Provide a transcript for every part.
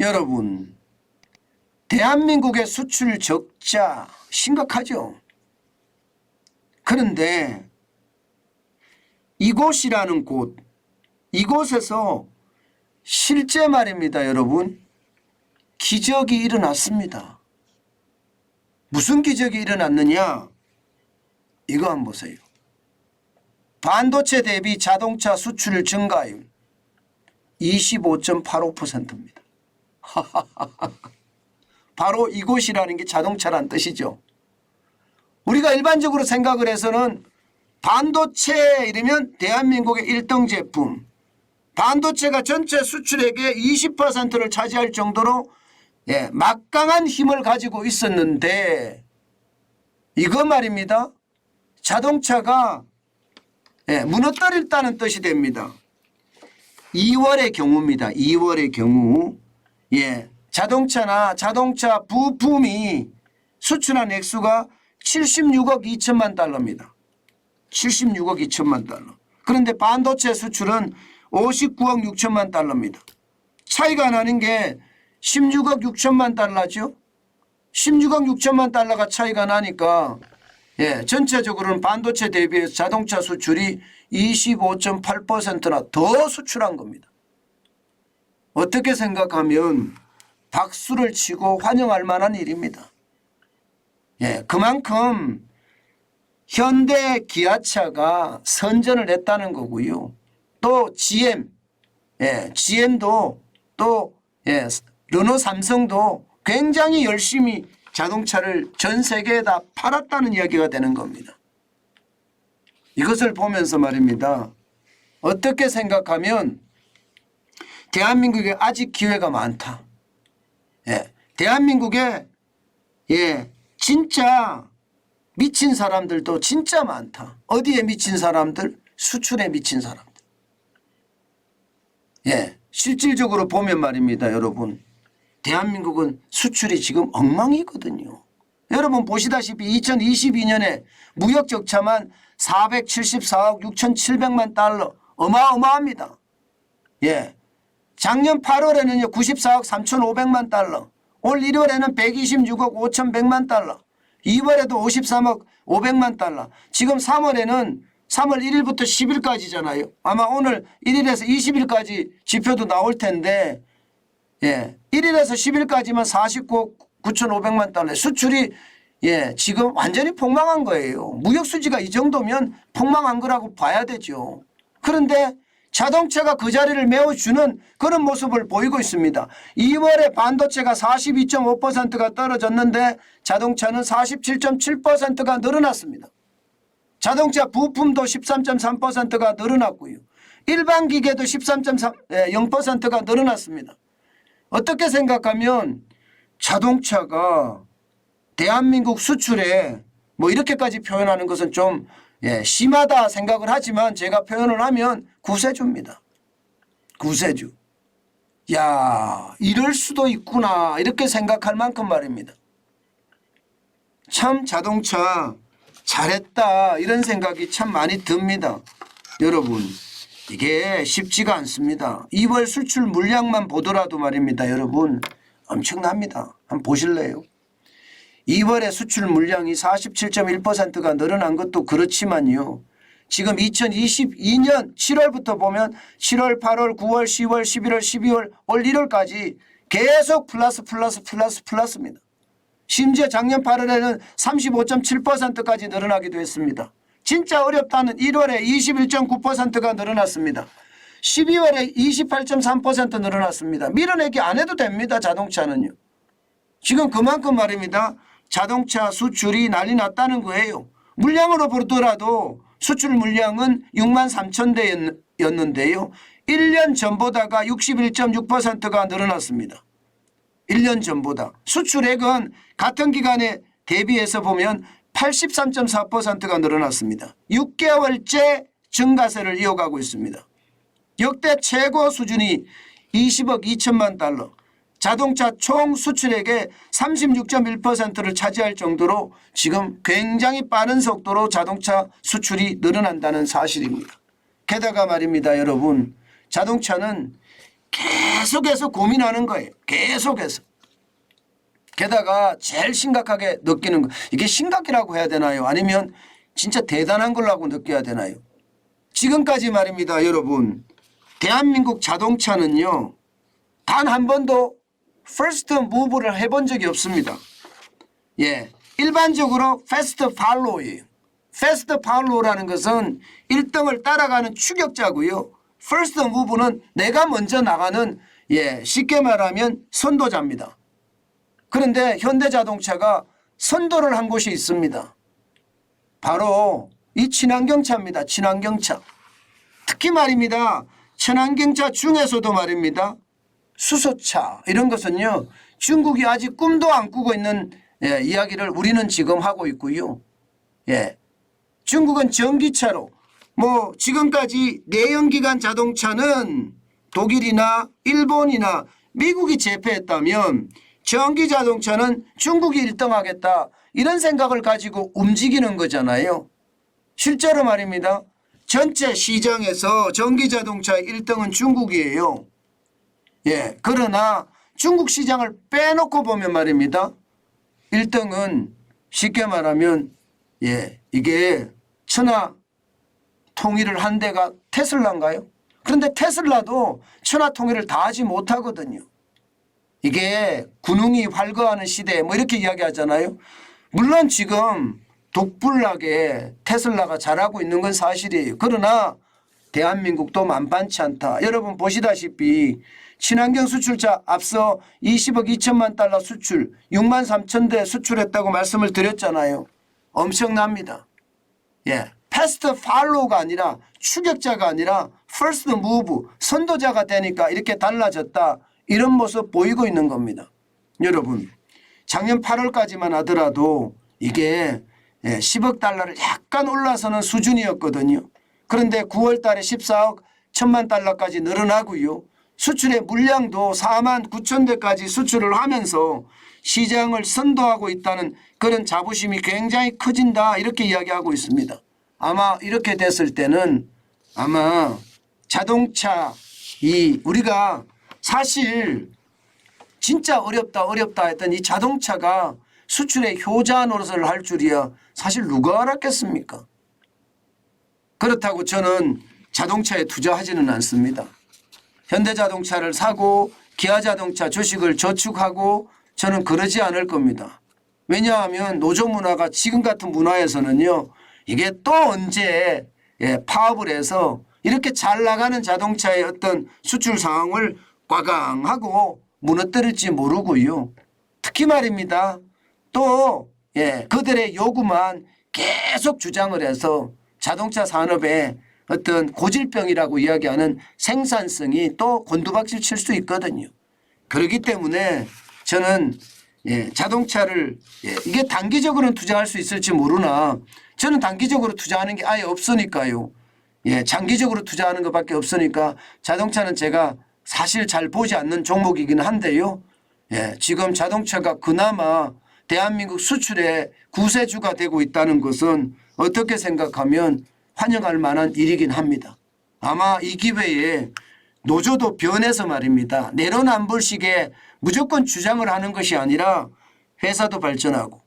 여러분, 대한민국의 수출 적자 심각하죠. 그런데 이곳이라는 곳, 이곳에서 실제 말입니다, 여러분. 기적이 일어났습니다. 무슨 기적이 일어났느냐? 이거 한번 보세요. 반도체 대비 자동차 수출 증가율 25.85%입니다. 바로 이곳이라는 게 자동차란 뜻이죠. 우리가 일반적으로 생각을 해서는 반도체 이러면 대한민국의 1등 제품, 반도체가 전체 수출액의 20%를 차지할 정도로 막강한 힘을 가지고 있었는데 이거 말입니다. 자동차가 무너뜨렸다는 뜻이 됩니다. 2월의 경우입니다. 2월의 경우 자동차나 자동차 부품이 수출한 액수가 76억 2천만 달러입니다. 76억 2천만 달러. 그런데 반도체 수출은 59억 6천만 달러입니다. 차이가 나는 게 16억 6천만 달러죠. 16억 6천만 달러가 차이가 나니까 전체적으로는 반도체 대비해서 자동차 수출이 25.8%나 더 수출한 겁니다. 어떻게 생각하면 박수를 치고 환영할 만한 일입니다. 그만큼 현대 기아차가 선전을 했다는 거고요. 또 GM도 또 르노 삼성도 굉장히 열심히 자동차를 전 세계에다 팔았다는 이야기가 되는 겁니다. 이것을 보면서 말입니다. 어떻게 생각하면 대한민국에 아직 기회가 많다. 대한민국에 진짜 미친 사람들도 진짜 많다. 어디에 미친 사람들? 수출에 미친 사람들. 실질적으로 보면 말입니다, 여러분. 대한민국은 수출이 지금 엉망이거든요. 여러분 보시다시피 2022년에 무역 적자만 474억 6,700만 달러 어마어마합니다. 작년 8월에는요 94억 3,500만 달러, 올 1월에는 126억 5,100만 달러, 2월에도 53억 500만 달러, 지금 3월에는 3월 1일부터 10일까지잖아요. 아마 오늘 1일에서 20일까지 지표도 나올 텐데 1일에서 10일까지만 49억 9,500만 달러 수출이 지금 완전히 폭망한 거예요. 무역 수지가 이 정도면 폭망한 거라고 봐야 되죠. 그런데 자동차가 그 자리를 메워주는 그런 모습을 보이고 있습니다. 2월에 반도체가 42.5%가 떨어졌는데 자동차는 47.7%가 늘어났습니다. 자동차 부품도 13.3%가 늘어났고요. 일반 기계도 13.0%가 늘어났습니다. 어떻게 생각하면 자동차가 대한민국 수출에 뭐 이렇게까지 표현하는 것은 좀 심하다 생각을 하지만 제가 표현을 하면 구세주입니다. 구세주. 야, 이럴 수도 있구나 이렇게 생각할 만큼 말입니다. 참 자동차 잘했다 이런 생각이 참 많이 듭니다. 여러분 이게 쉽지가 않습니다. 2월 수출 물량만 보더라도 말입니다. 여러분 엄청납니다. 한번 보실래요? 2월에 수출 물량이 47.1%가 늘어난 것도 그렇지만요. 지금 2022년 7월부터 보면 7월, 8월, 9월, 10월, 11월, 12월, 올 1월까지 계속 플러스입니다. 심지어 작년 8월에는 35.7%까지 늘어나기도 했습니다. 진짜 어렵다는 1월에 21.9%가 늘어났습니다. 12월에 28.3% 늘어났습니다. 밀어내기 안 해도 됩니다. 자동차는요. 지금 그만큼 말입니다. 자동차 수출이 난리 났다는 거예요. 물량으로 보더라도 수출 물량은 6만 3천 대였는데요. 1년 전보다가 61.6%가 늘어났습니다. 1년 전보다. 수출액은 같은 기간에 대비해서 보면 83.4%가 늘어났습니다. 6개월째 증가세를 이어가고 있습니다. 역대 최고 수준이 20억 2천만 달러. 자동차 총 수출액의 36.1%를 차지할 정도로 지금 굉장히 빠른 속도로 자동차 수출이 늘어난다는 사실입니다. 게다가 말입니다. 여러분 자동차는 계속해서 고민하는 거예요. 계속해서. 게다가 제일 심각하게 느끼는 거, 이게 심각이라고 해야 되나요? 아니면 진짜 대단한 걸라고 느껴야 되나요? 지금까지 말입니다, 여러분. 대한민국 자동차는요, 단 한 번도 퍼스트 무브를 해본 적이 없습니다. 예, 일반적으로 패스트 팔로우예요. 패스트 팔로우라는 것은 1등을 따라가는 추격자고요. 퍼스트 무브는 내가 먼저 나가는, 예, 쉽게 말하면 선도자입니다. 그런데 현대자동차가 선도를 한 곳이 있습니다. 바로 이 친환경차입니다. 친환경차. 특히 말입니다. 친환경차 중에서도 말입니다. 수소차 이런 것은요. 중국이 아직 꿈도 안 꾸고 있는, 예, 이야기를 우리는 지금 하고 있고요. 예, 중국은 전기차로 뭐 지금까지 내연기관 자동차는 독일이나 일본이나 미국이 제패했다면 전기자동차는 중국이 1등하겠다 이런 생각을 가지고 움직이는 거잖아요. 실제로 말입니다. 전체 시장에서 전기자동차의 1등은 중국이에요. 예, 그러나 중국 시장을 빼놓고 보면 말입니다. 1등은 쉽게 말하면, 예, 이게 천하 통일을 한 데가 테슬라인가요? 그런데 테슬라도 천하 통일을 다 하지 못하거든요. 이게 군웅이 활거하는 시대 뭐 이렇게 이야기하잖아요. 물론 지금 독불나게 테슬라가 잘하고 있는 건 사실이에요. 그러나 대한민국도 만만치 않다. 여러분 보시다시피 친환경 수출차 앞서 20억 2천만 달러 수출 6만 3천 대 수출했다고 말씀을 드렸잖아요. 엄청납니다. 예, 패스트 팔로우가 아니라 추격자가 아니라 퍼스트 무브 선도자가 되니까 이렇게 달라졌다. 이런 모습 보이고 있는 겁니다. 여러분 작년 8월까지만 하더라도 이게 10억 달러를 약간 올라서는 수준이었거든요. 그런데 9월 달에 14억 1천만 달러까지 늘어나고요. 수출의 물량도 4만 9천 대까지 수출을 하면서 시장을 선도하고 있다는 그런 자부심이 굉장히 커진다 이렇게 이야기하고 있습니다. 아마 이렇게 됐을 때는 아마 자동차 우리가 사실 진짜 어렵다 했던 이 자동차가 수출의 효자 노릇을 할 줄이야 사실 누가 알았겠습니까? 그렇다고 저는 자동차에 투자하지는 않습니다. 현대자동차를 사고 기아자동차 주식을 저축하고 저는 그러지 않을 겁니다. 왜냐하면 노조 문화가 지금 같은 문화에서는요. 이게 또 언제 파업을 해서 이렇게 잘 나가는 자동차의 어떤 수출 상황을 꽉강하고 무너뜨릴지 모르고요. 특히 말입니다. 또 그들의 요구만 계속 주장을 해서 자동차 산업의 어떤 고질병이라고 이야기하는 생산성이 또 곤두박질 칠 수 있거든요. 그렇기 때문에 저는 자동차를 이게 단기적으로는 투자할 수 있을지 모르나 저는 단기적으로 투자하는 게 아예 없으니까요. 장기적으로 투자하는 것밖에 없으니까 자동차는 제가 사실 잘 보지 않는 종목이긴 한데요. 지금 자동차가 그나마 대한민국 수출의 구세주가 되고 있다는 것은 어떻게 생각하면 환영할 만한 일이긴 합니다. 아마 이 기회에 노조도 변해서 말입니다. 내로남불식의 무조건 주장을 하는 것이 아니라 회사도 발전하고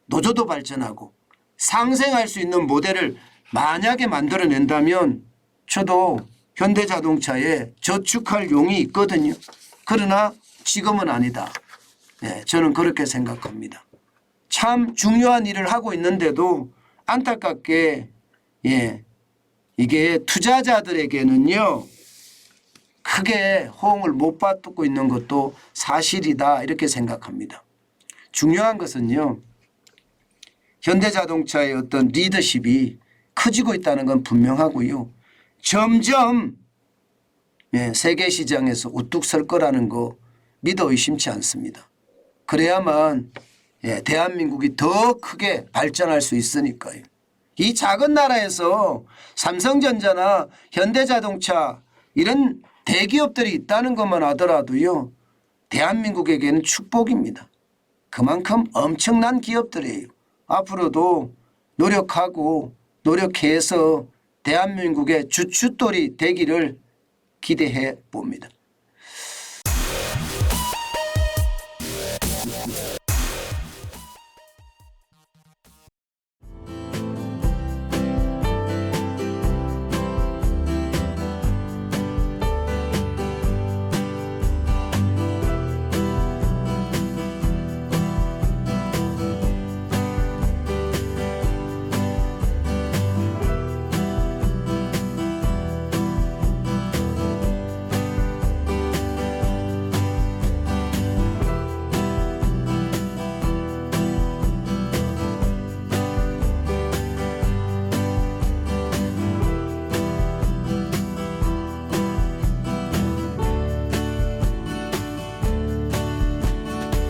노조도 발전하고 상생할 수 있는 모델을 만약에 만들어낸다면 저도 현대자동차에 저축할 용이 있거든요. 그러나 지금은 아니다. 저는 그렇게 생각합니다. 참 중요한 일을 하고 있는데도 안타깝게 이게 투자자들에게는요. 크게 호응을 못 받고 있는 것도 사실이다 이렇게 생각합니다. 중요한 것은요. 현대자동차의 어떤 리더십이 커지고 있다는 건 분명하고요. 점점 세계 시장에서 우뚝 설 거라는 거 믿어 의심치 않습니다. 그래야만 대한민국이 더 크게 발전할 수 있으니까요. 이 작은 나라에서 삼성전자나 현대자동차 이런 대기업들이 있다는 것만 하더라도요. 대한민국에게는 축복입니다. 그만큼 엄청난 기업들이에요. 앞으로도 노력하고 노력해서 대한민국의 주춧돌이 되기를 기대해 봅니다.